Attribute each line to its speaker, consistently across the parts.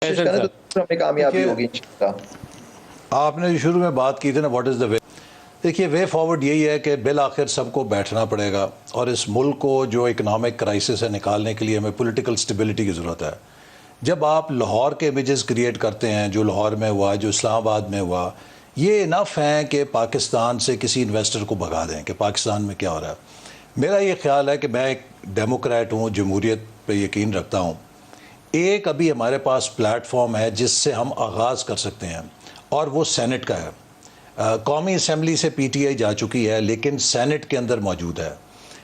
Speaker 1: کوشش کریں تو دوسروں میں کامیابی ہوگی انشاءاللہ۔
Speaker 2: آپ نے جو شروع میں بات کی تھی نا واٹ از دا وے، دیکھیے وے فارورڈ یہی ہے کہ بالآخر سب کو بیٹھنا پڑے گا، اور اس ملک کو جو اکنامک کرائسس ہے نکالنے کے لیے ہمیں پولیٹیکل سٹیبلٹی کی ضرورت ہے۔ جب آپ لاہور کے امیجز کریٹ کرتے ہیں، جو لاہور میں ہوا، جو اسلام آباد میں ہوا، یہ انف ہیں کہ پاکستان سے کسی انویسٹر کو بھگا دیں کہ پاکستان میں کیا ہو رہا ہے۔ میرا یہ خیال ہے کہ میں ایک ڈیموکریٹ ہوں، جمہوریت پہ یقین رکھتا ہوں۔ ایک ابھی ہمارے پاس پلیٹ فارم ہے جس سے ہم آغاز کر سکتے ہیں، اور وہ سینٹ کا ہے۔ قومی اسمبلی سے پی ٹی آئی جا چکی ہے لیکن سینٹ کے اندر موجود ہے۔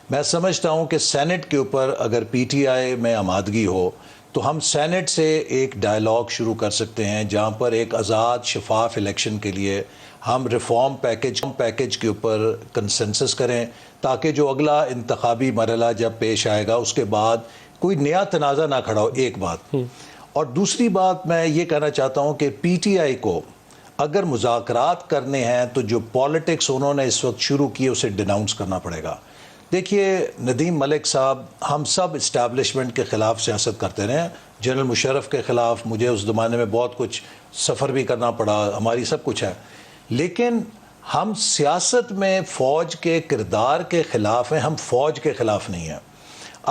Speaker 2: میں سمجھتا ہوں کہ سینٹ کے اوپر اگر پی ٹی آئی میں آمادگی ہو تو ہم سینٹ سے ایک ڈائلاگ شروع کر سکتے ہیں، جہاں پر ایک آزاد شفاف الیکشن کے لیے ہم ریفارم پیکج کے اوپر کنسنسس کریں، تاکہ جو اگلا انتخابی مرحلہ جب پیش آئے گا اس کے بعد کوئی نیا تنازع نہ کھڑا ہو۔ ایک بات، اور دوسری بات میں یہ کہنا چاہتا ہوں کہ پی ٹی آئی کو اگر مذاکرات کرنے ہیں تو جو پالیٹکس انہوں نے اس وقت شروع کی اسے ڈیناؤنس کرنا پڑے گا۔ دیکھیے ندیم ملک صاحب، ہم سب اسٹیبلشمنٹ کے خلاف سیاست کرتے رہے ہیں، جنرل مشرف کے خلاف مجھے اس زمانے میں بہت کچھ سفر بھی کرنا پڑا، ہماری سب کچھ ہے، لیکن ہم سیاست میں فوج کے کردار کے خلاف ہیں، ہم فوج کے خلاف نہیں ہیں۔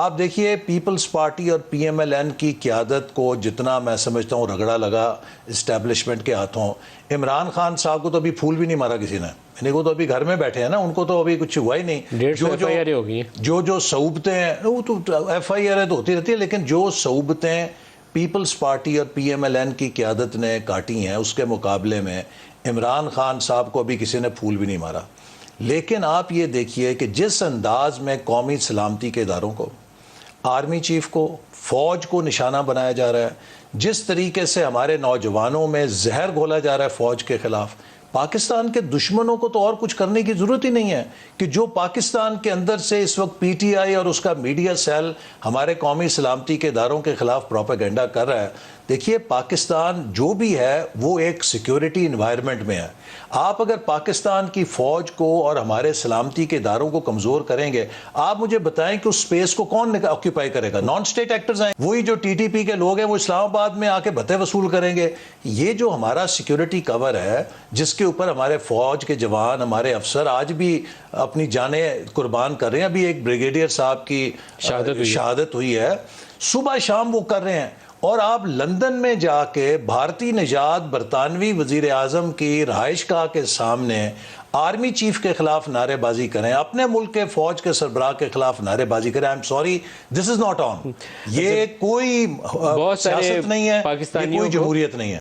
Speaker 2: آپ دیکھیے پیپلز پارٹی اور پی ایم ایل این کی قیادت کو جتنا میں سمجھتا ہوں رگڑا لگا اسٹیبلشمنٹ کے ہاتھوں، عمران خان صاحب کو تو ابھی پھول بھی نہیں مارا کسی نے، یعنی وہ تو ابھی گھر میں بیٹھے ہیں نا، ان کو تو ابھی کچھ ہوا ہی نہیں۔ جو صعوبتیں ہیں وہ تو ایف آئی آر تو ہوتی رہتی ہے، لیکن جو صعوبتیں پیپلز پارٹی اور پی ایم ایل این کی قیادت نے کاٹی ہیں اس کے مقابلے میں عمران خان صاحب کو ابھی کسی نے پھول بھی نہیں مارا۔ لیکن آپ یہ دیکھیے کہ جس انداز میں قومی سلامتی کے اداروں کو، آرمی چیف کو، فوج کو نشانہ بنایا جا رہا ہے، جس طریقے سے ہمارے نوجوانوں میں زہر گھولا جا رہا ہے فوج کے خلاف، پاکستان کے دشمنوں کو تو اور کچھ کرنے کی ضرورت ہی نہیں ہے کہ جو پاکستان کے اندر سے اس وقت پی ٹی آئی اور اس کا میڈیا سیل ہمارے قومی سلامتی کے اداروں کے خلاف پروپیگنڈا کر رہا ہے۔ دیکھیے پاکستان جو بھی ہے وہ ایک سیکیورٹی انوائرمنٹ میں ہے۔ آپ اگر پاکستان کی فوج کو اور ہمارے سلامتی کے اداروں کو کمزور کریں گے، آپ مجھے بتائیں کہ اس سپیس کو کون آکیوپائی کرے گا؟ نان سٹیٹ ایکٹرز ہیں، وہی جو ٹی ٹی پی کے لوگ ہیں وہ اسلام آباد میں آ کے بھتے وصول کریں گے۔ یہ جو ہمارا سیکیورٹی کور ہے جس کے اوپر ہمارے فوج کے جوان، ہمارے افسر آج بھی اپنی جانیں قربان کر رہے ہیں، ابھی ایک بریگیڈیئر صاحب کی شہادت ہوئی ہے، صبح شام وہ کر رہے ہیں، اور آپ لندن میں جا کے بھارتی نژاد برطانوی وزیر اعظم کی رہائش گاہ کے سامنے آرمی چیف کے خلاف نعرے بازی کریں، اپنے ملک کے فوج کے سربراہ کے خلاف نعرے بازی کریں۔ I am sorry, this is not on. یہ کوئی سیاست نہیں ہے، یہ کوئی جمہوریت نہیں ہے۔